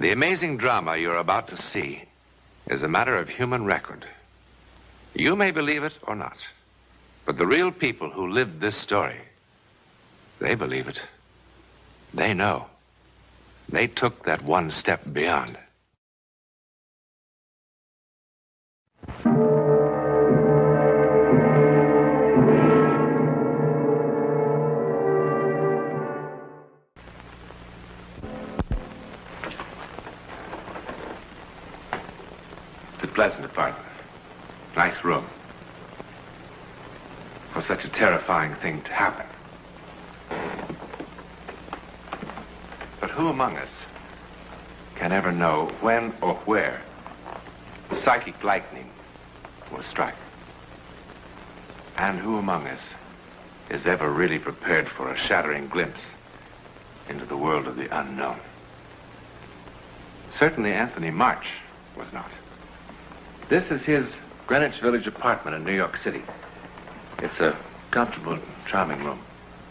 The amazing drama you're about to see is a matter of human record. You may believe it or not, but the real people who lived this story, they believe it. They know. They took that one step beyond. It's a pleasant apartment. Nice room. For such a terrifying thing to happen. But who among us can ever know when or where the psychic lightning will strike? And who among us is ever really prepared for a shattering glimpse into the world of the unknown? Certainly Anthony March was not. This is his Greenwich Village apartment in New York City. It's a comfortable, charming room.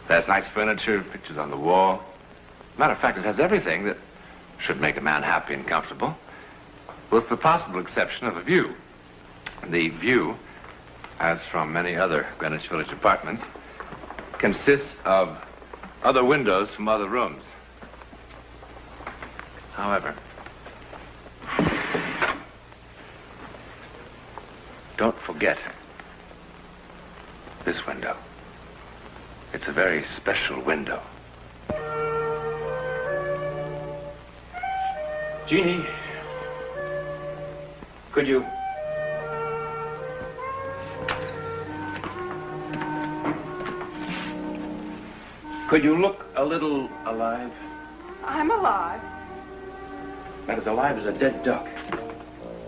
It has nice furniture, pictures on the wall. Matter of fact, it has everything that should make a man happy and comfortable, with the possible exception of a view. The view, as from many other Greenwich Village apartments, consists of other windows from other rooms. However, don't forget this window. It's a very special window. Jeannie, could you... Could you look a little alive? I'm alive. Not as alive as a dead duck.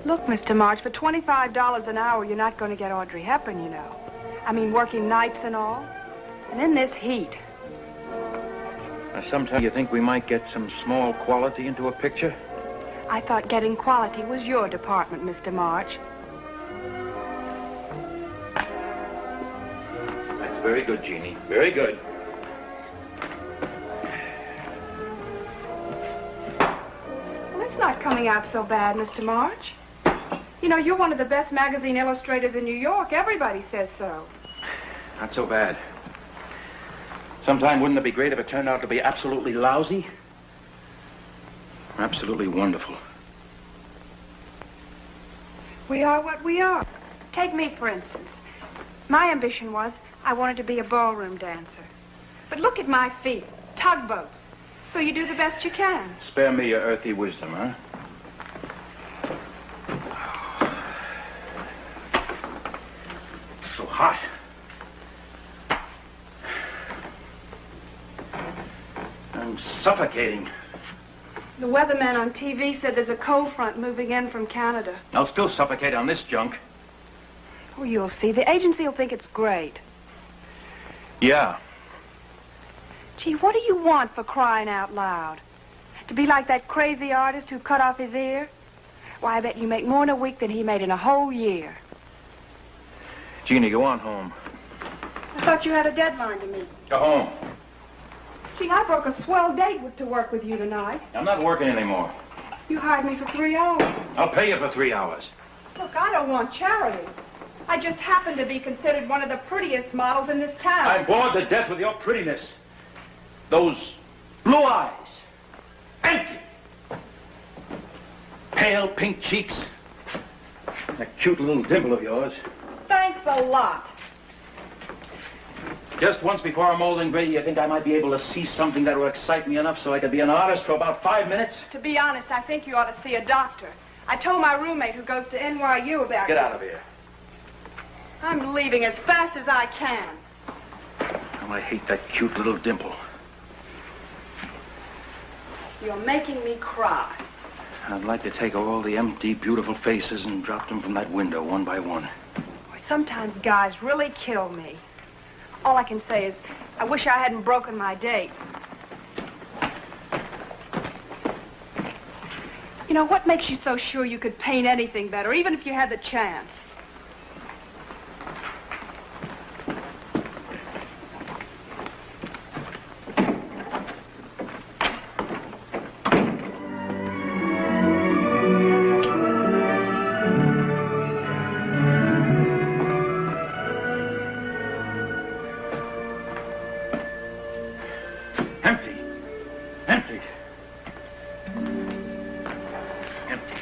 Look, Mr. March, for $25 an hour, you're not going to get Audrey Hepburn, you know. I mean, working nights and all. And in this heat. Now, sometime you think we might get some small quality into a picture? I thought getting quality was your department, Mr. March. That's very good, Jeannie. Very good. Well, it's not coming out so bad, Mr. March. You know, you're one of the best magazine illustrators in New York. Everybody says so. Not so bad. Sometime wouldn't it be great if it turned out to be absolutely lousy? Absolutely wonderful. We are what we are. Take me, for instance. My ambition was I wanted to be a ballroom dancer. But look at my feet. Tugboats. So you do the best you can. Spare me your earthy wisdom, huh? So hot. I'm suffocating. The weatherman on TV said there's a cold front moving in from Canada. I'll still suffocate on this junk. Oh, you'll see. The agency will think it's great. Yeah. Gee, what do you want, for crying out loud? To be like that crazy artist who cut off his ear? Why, I bet you make more in a week than he made in a whole year. Jeannie, go on home. I thought you had a deadline to meet. Go home. Gee, I broke a swell date to work with you tonight. I'm not working anymore. You hired me for 3 hours. I'll pay you for 3 hours. Look, I don't want charity. I just happen to be considered one of the prettiest models in this town. I'm bored to death with your prettiness. Those blue eyes. Empty. Pale pink cheeks. That cute little dimple of yours. Thanks a lot. Just once before I'm old and gray, you think I might be able to see something that will excite me enough so I could be an artist for about 5 minutes? To be honest, I think you ought to see a doctor. I told my roommate who goes to NYU about Get you. out of here. I'm leaving as fast as I can. Oh, I hate that cute little dimple. You're making me cry. I'd like to take all the empty, beautiful faces and drop them from that window one by one. Boy, sometimes guys really kill me. All I can say is, I wish I hadn't broken my date. You know, what makes you so sure you could paint anything better, even if you had the chance? Street. Empty.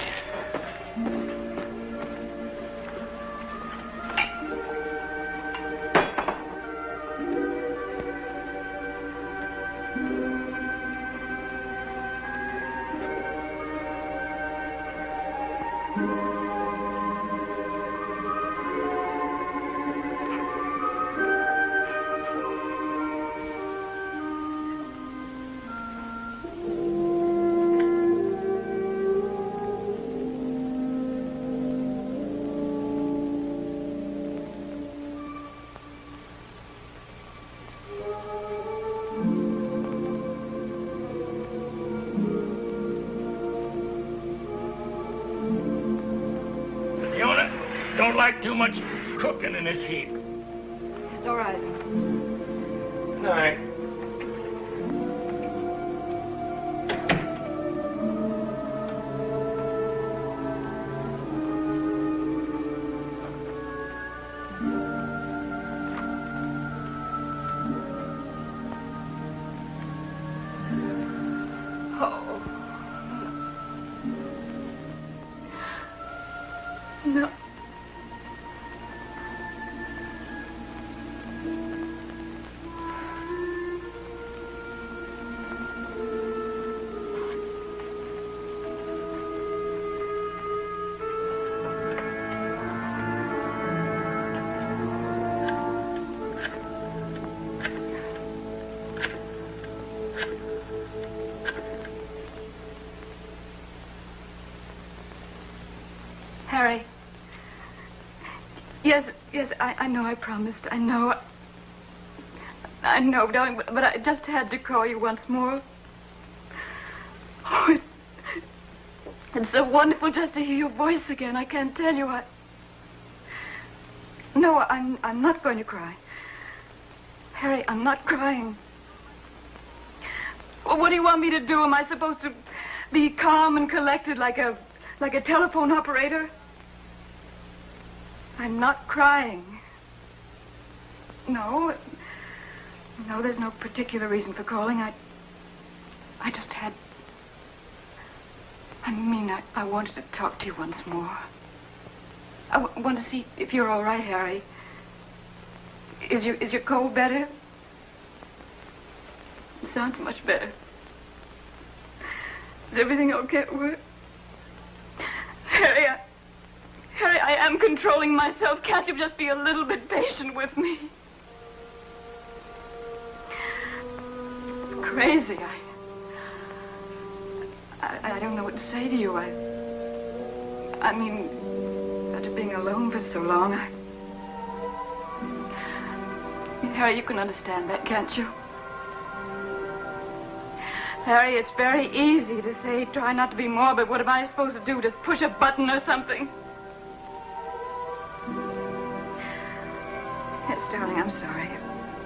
Don't like too much cooking in this heat. It's all right. All right. Oh. No. Harry. Yes, I know I promised. I know, darling, but I just had to call you once more. Oh, it's so wonderful just to hear your voice again. I can't tell you. No, I'm not going to cry. Harry, I'm not crying. Well, what do you want me to do? Am I supposed to be calm and collected like a telephone operator? I'm not crying. No, there's no particular reason for calling. I just had... I wanted to talk to you once more. I want to see if you're all right, Harry. Is your cold better? It sounds much better. Is everything okay at work? Harry, I am controlling myself. Can't you just be a little bit patient with me? It's crazy. I don't know what to say to you. After being alone for so long, Harry, you can understand that, can't you? Harry, it's very easy to say, try not to be morbid. What am I supposed to do? Just push a button or something? Yes, darling, I'm sorry.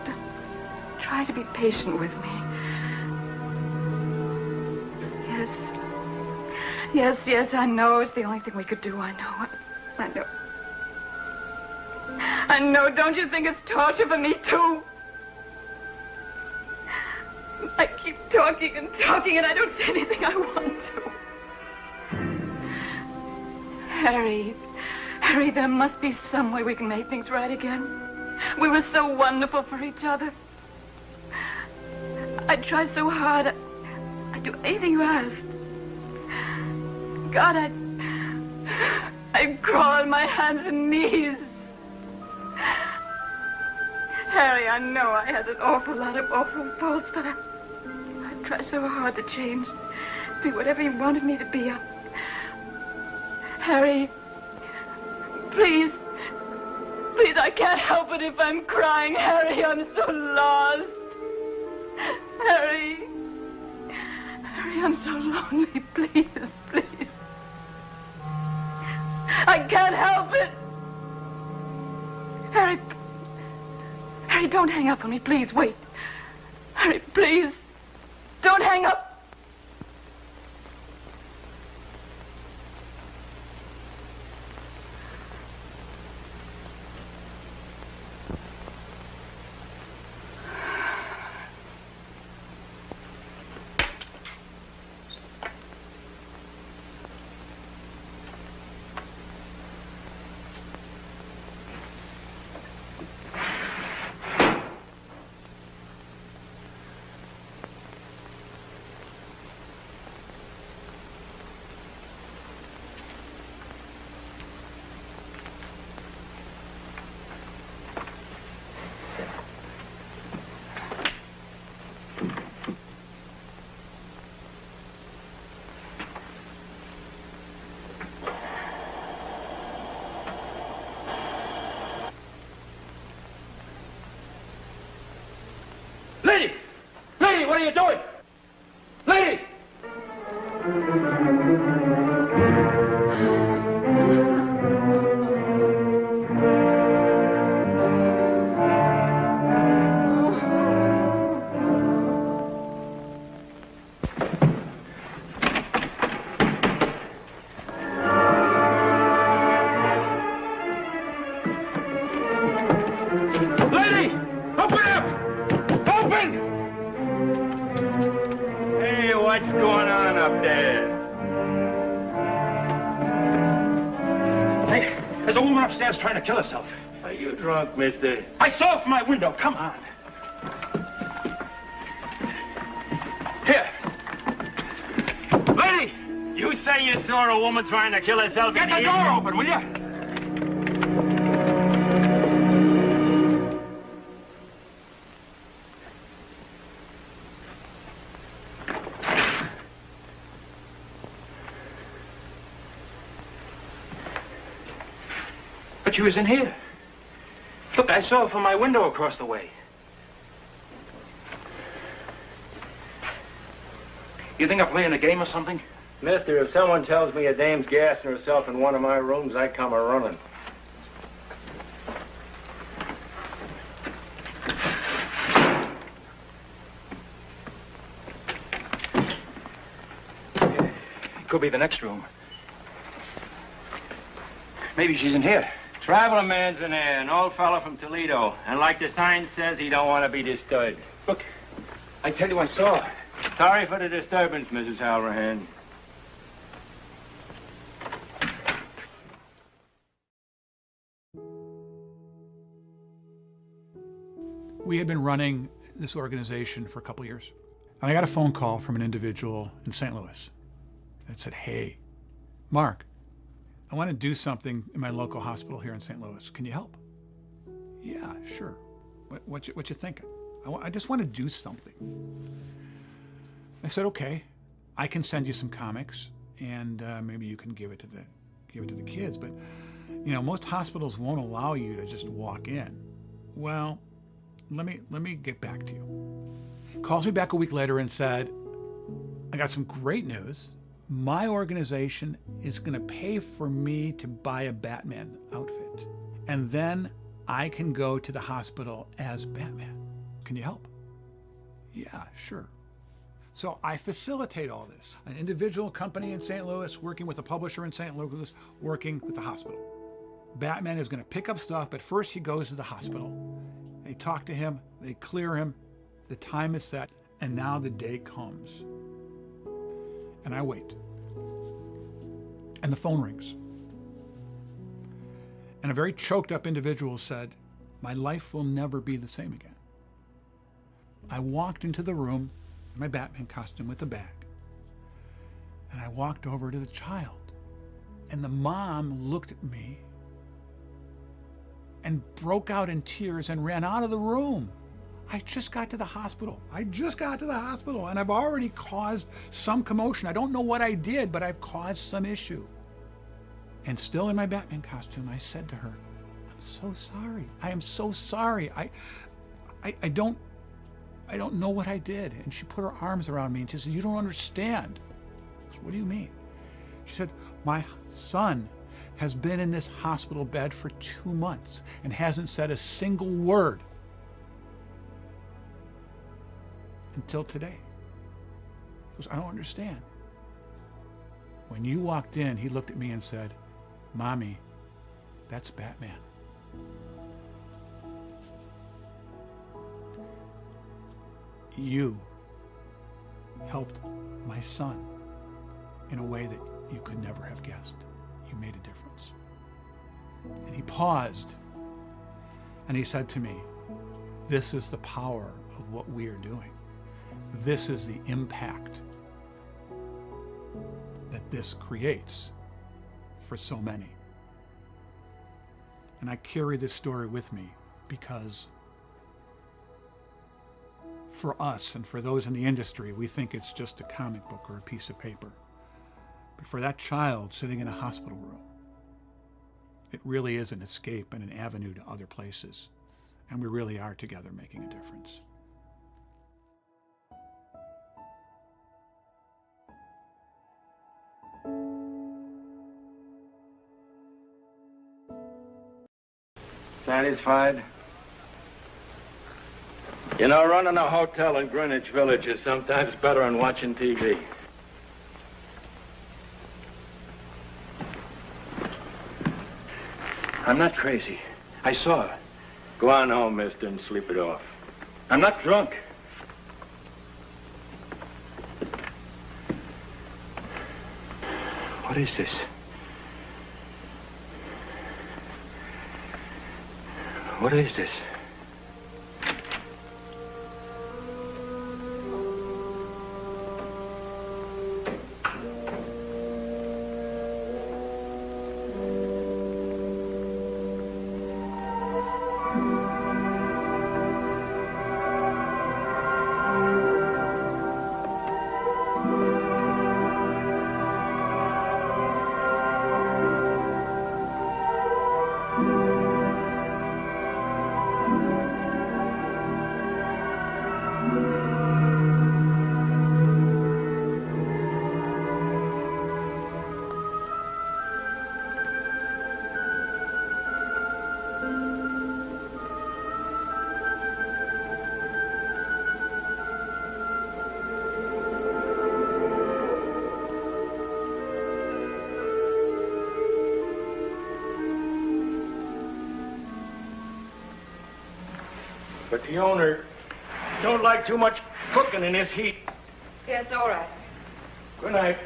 Just try to be patient with me. Yes, I know. It's the only thing we could do. I know. I know. Don't you think it's torture for me, too? I keep talking and I don't say anything I want to. Harry, there must be some way we can make things right again. We were so wonderful for each other. I'd try so hard. I'd do anything you asked. God, I'd crawl on my hands and knees. Harry, I know I had an awful lot of awful faults, but I'd try so hard to change. Be whatever you wanted me to be. Harry, please, I can't help it if I'm crying. Harry, I'm so lost. Harry, I'm so lonely. Please. I can't help it. Harry, don't hang up on me, please. Wait. Harry, please. Don't hang up. what's going on up there. Hey, there's a woman upstairs trying to kill herself. Are you drunk, mister? I saw it from my window. Come on. Here. Lady! You say you saw a woman trying to kill herself Get in the here? door open, will you? But she was in here. Look, I saw her from my window across the way. You think I'm playing a game or something? Mister, if someone tells me a dame's gassing herself in one of my rooms, I come a-running. It could be the next room. Maybe she's in here. Traveling man's in there, an old fella from Toledo. And like the sign says, he don't want to be disturbed. Look, I tell you, I saw her. Sorry for the disturbance, Mrs. Halverhan. We had been running this organization for a couple years. And I got a phone call from an individual in St. Louis that said, "Hey, Mark, I want to do something in my local hospital here in St. Louis. Can you help?" "Yeah, sure. What you thinking?" I just want to do something." I said, "Okay, I can send you some comics, and maybe you can give it to the kids. But most hospitals won't allow you to just walk in." "Well, let me get back to you." Calls me back a week later and said, "I got some great news. My organization is going to pay for me to buy a Batman outfit, and then I can go to the hospital as Batman. Can you help?" "Yeah, sure." So I facilitate all this. An individual company in St. Louis working with a publisher in St. Louis working with the hospital. Batman is going to pick up stuff, but first he goes to the hospital. They talk to him, they clear him, the time is set, and now the day comes. And I wait. And the phone rings. And a very choked up individual said, "My life will never be the same again." I walked into the room in my Batman costume with the bag. And I walked over to the child. And the mom looked at me and broke out in tears and ran out of the room. I just got to the hospital. And I've already caused some commotion. I don't know what I did, but I've caused some issue. And still in my Batman costume, I said to her, "I'm so sorry. I am so sorry. I don't know what I did." And she put her arms around me and she said, "You don't understand." I said, "What do you mean?" She said, "My son has been in this hospital bed for 2 months and hasn't said a single word until today." She goes, "I don't understand." When you walked in, he looked at me and said, "Mommy, that's Batman." You helped my son in a way that you could never have guessed. You made a difference. And he paused and he said to me, "This is the power of what we are doing. This is the impact that this creates for so many." And I carry this story with me because for us and for those in the industry, we think it's just a comic book or a piece of paper. But for that child sitting in a hospital room, it really is an escape and an avenue to other places. And we really are together making a difference. Satisfied? You know, running a hotel in Greenwich Village is sometimes better than watching TV. I'm not crazy. I saw her. Go on home, mister, and sleep it off. I'm not drunk. What is this? What is this? But the owner don't like too much cooking in this heat. Yes, all right. Good night.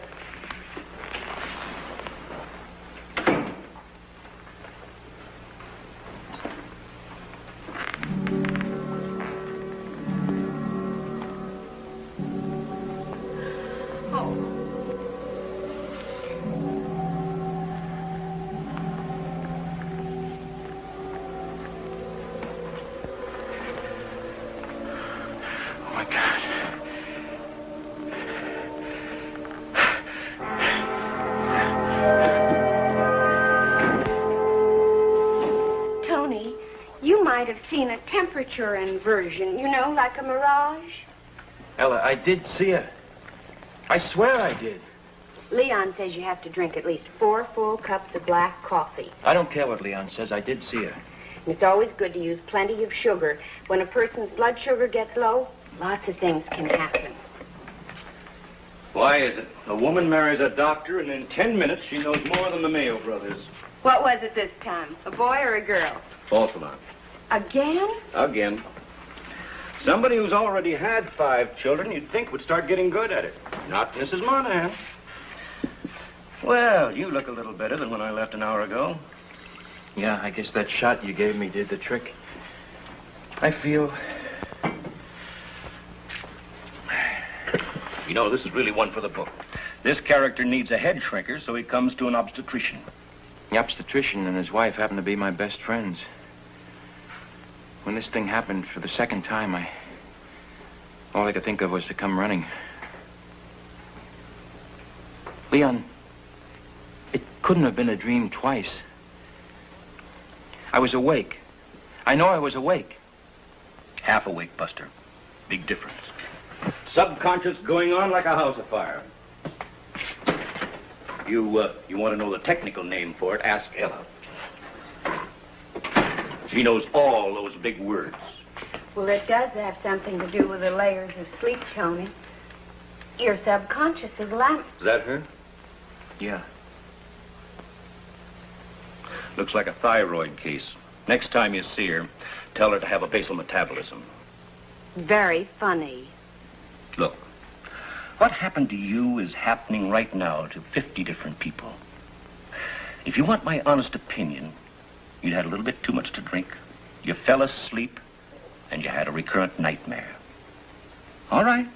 Might have seen a temperature inversion, you know, like a mirage. Ella, I did see her. I swear I did. Leon says you have to drink at least 4 full cups of black coffee. I don't care what Leon says. I did see her. And it's always good to use plenty of sugar. When a person's blood sugar gets low, lots of things can happen. Why is it? A woman marries a doctor, and in 10 minutes she knows more than the Mayo brothers. What was it this time? A boy or a girl? False alarm. Again? Again. Somebody who's already had 5 children you'd think would start getting good at it. Not Mrs. Monahan. Well, you look a little better than when I left an hour ago. Yeah, I guess that shot you gave me did the trick. I feel... You know, this is really one for the book. This character needs a head shrinker, so he comes to an obstetrician. The obstetrician and his wife happen to be my best friends. When this thing happened for the second time, all I could think of was to come running. Leon, it couldn't have been a dream twice. I was awake. I know I was awake. Half awake, Buster. Big difference. Subconscious going on like a house afire. You want to know the technical name for it? Ask Ella. She knows all those big words. Well, it does have something to do with the layers of sleep, Tony. Your subconscious is lamp. Is that her? Yeah. Looks like a thyroid case. Next time you see her, tell her to have a basal metabolism. Very funny. Look, what happened to you is happening right now to 50 different people. If you want my honest opinion, you'd had a little bit too much to drink. You fell asleep, and you had a recurrent nightmare. All right.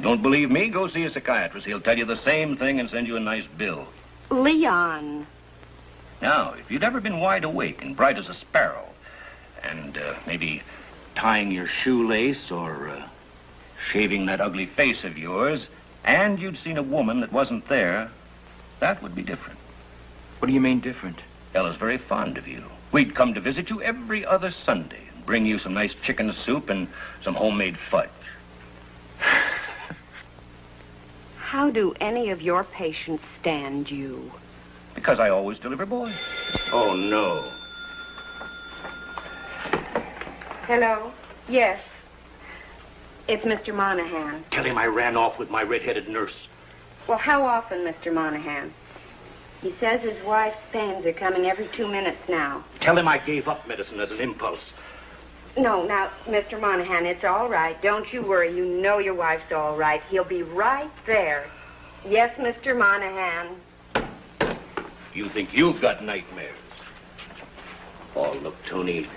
Don't believe me? Go see a psychiatrist. He'll tell you the same thing and send you a nice bill. Leon. Now, if you'd ever been wide awake and bright as a sparrow, and maybe tying your shoelace or shaving that ugly face of yours, and you'd seen a woman that wasn't there, that would be different. What do you mean different? Ella's very fond of you. We'd come to visit you every other Sunday and bring you some nice chicken soup and some homemade fudge. How do any of your patients stand you? Because I always deliver boys. Oh, no. Hello? Yes. It's Mr. Monahan. Tell him I ran off with my red-headed nurse. Well, how often, Mr. Monahan? He says his wife's pains are coming every 2 minutes now. Tell him I gave up medicine as an impulse. No, now, Mr. Monahan, it's all right. Don't you worry. You know your wife's all right. He'll be right there. Yes, Mr. Monahan. You think you've got nightmares. Oh, look, Tony,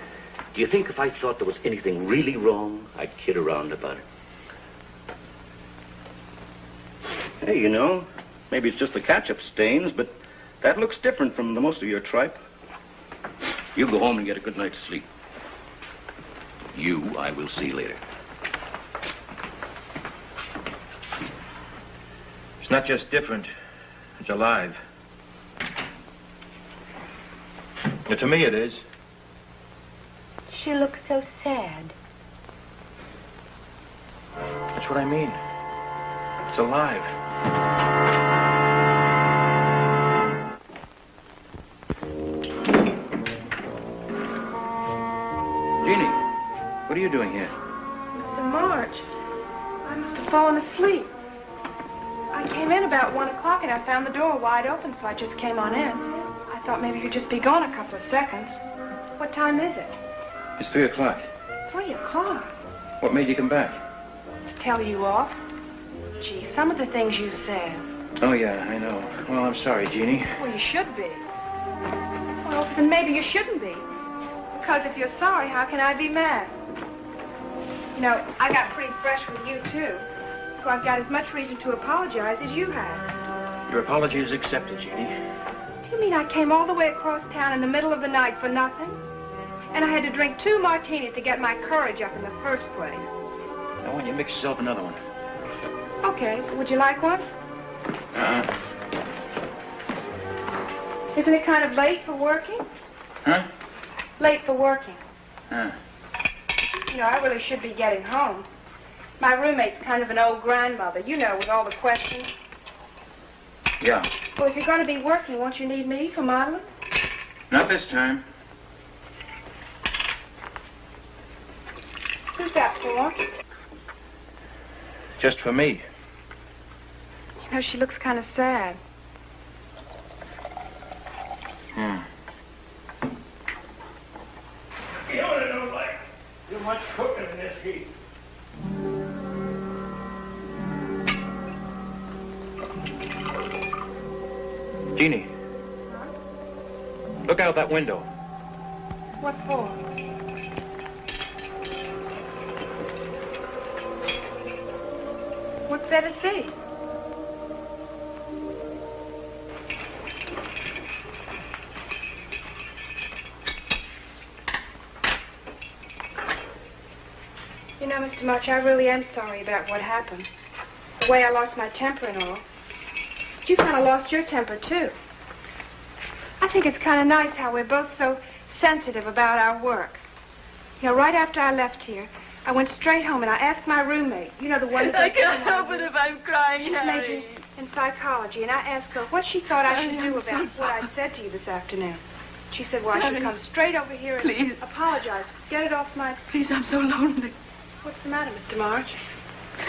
do you think if I thought there was anything really wrong, I'd kid around about it? Hey, you know, maybe it's just the ketchup stains, but that looks different from the most of your tripe. You go home and get a good night's sleep. You, I will see later. It's not just different. It's alive. But to me, it is. She looks so sad. That's what I mean. It's alive. Jeannie, what are you doing here? Mr. March, I must have fallen asleep. I came in about 1 o'clock and I found the door wide open, so I just came on in. I thought maybe you'd just be gone a couple of seconds. What time is it? It's 3 o'clock. 3 o'clock? What made you come back? To tell you off? Gee, some of the things you said. Oh, yeah, I know. Well, I'm sorry, Jeannie. Well, you should be. Well, then maybe you shouldn't be. Because if you're sorry, how can I be mad? You know, I got pretty fresh with you, too. So I've got as much reason to apologize as you have. Your apology is accepted, Jeannie. Do you mean I came all the way across town in the middle of the night for nothing? And I had to drink 2 martinis to get my courage up in the first place. Now, why don't you mix yourself another one? Okay, would you like one? Uh-uh. Isn't it kind of late for working? Huh? Late for working. Huh. You know, I really should be getting home. My roommate's kind of an old grandmother, you know, with all the questions. Yeah. Well, if you're going to be working, won't you need me for modeling? Not this time. Who's that for? Just for me. You know, she looks kind of sad. You know what I don't like? Too much cooking in this heat. Jeannie. Look out that window. What for? What's there to see? You know, Mr. March, I really am sorry about what happened. The way I lost my temper and all. You kind of lost your temper, too. I think it's kind of nice how we're both so sensitive about our work. You know, right after I left here, I went straight home and I asked my roommate, you know, the one... I can't help it if I'm crying, She's majoring in psychology, and I asked her what she thought I should do about what I said to you this afternoon. She said, well, I should come straight over here and Please. apologize. Get it off my... Please, I'm so lonely. What's the matter, Mr. March?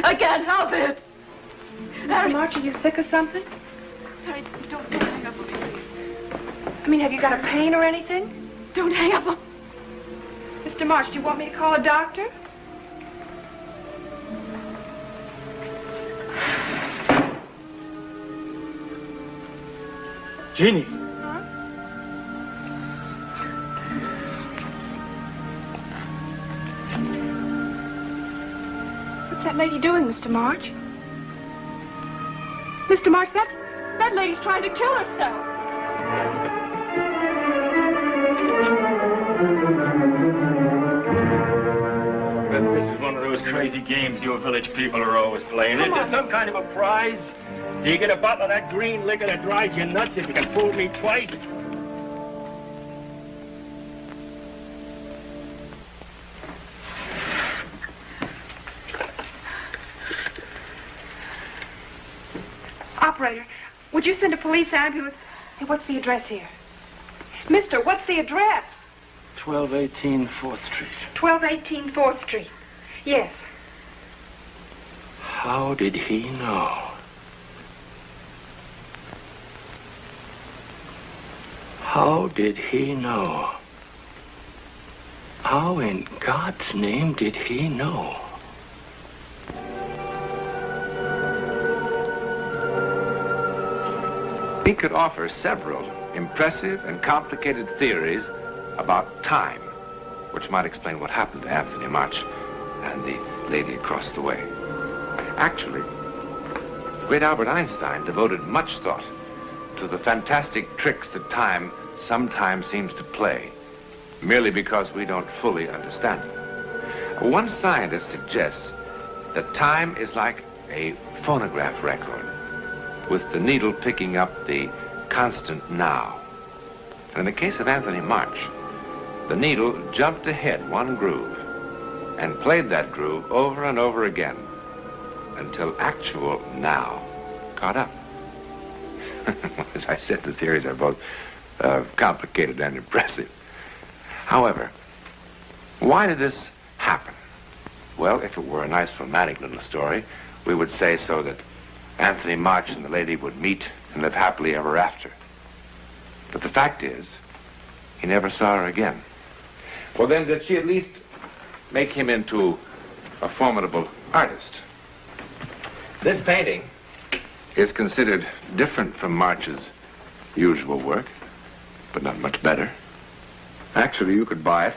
I can't help it. Mr. March, are you sick or something? Harry, don't hang up on me, please. I mean, have you got a pain or anything? Don't hang up on... Mr. March, do you want me to call a doctor? Jeannie. What's that lady doing, Mr. March? Mr. March, that lady's trying to kill herself. This is one of those crazy games you village people are always playing. Is there some kind of a prize? Do you get a bottle of that green liquor that drives you nuts if you can fool me twice? Operator, would you send a police ambulance? Hey, what's the address here? Mister, what's the address? 1218 4th Street. 1218 4th Street. Yes. How did he know? How did he know? How in God's name did he know? He could offer several impressive and complicated theories about time, which might explain what happened to Anthony March and the lady across the way. Actually, great Albert Einstein devoted much thought to the fantastic tricks that time sometimes seems to play, merely because we don't fully understand it. One scientist suggests that time is like a phonograph record, with the needle picking up the constant now. And in the case of Anthony March, the needle jumped ahead one groove and played that groove over and over again until actual now caught up. As I said, the theories are both complicated and impressive. However, why did this happen? Well, if it were a nice romantic little story, we would say so that Anthony March and the lady would meet and live happily ever after. But the fact is, he never saw her again. Well, then, did she at least make him into a formidable artist? This painting is considered different from March's usual work, but not much better. Actually, you could buy it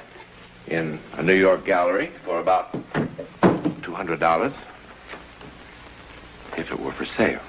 in a New York gallery for about $200 if it were for sale.